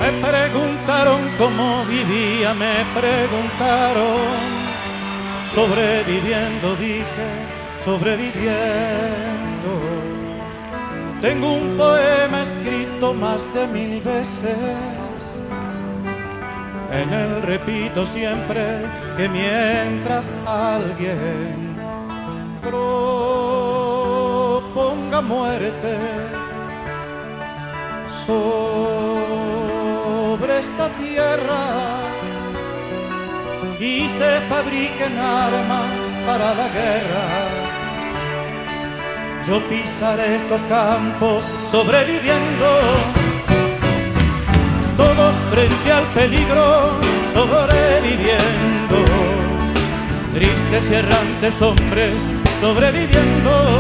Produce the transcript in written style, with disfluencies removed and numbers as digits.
Me preguntaron cómo vivía, me preguntaron. Sobreviviendo, dije, sobreviviendo. Tengo un poema escrito más de 1000 veces. En él repito siempre que mientras alguien proponga muerte sobre esta tierra y se fabriquen armas para la guerra, yo pisaré estos campos sobreviviendo. Todos frente al peligro sobreviviendo, tristes y errantes hombres sobreviviendo.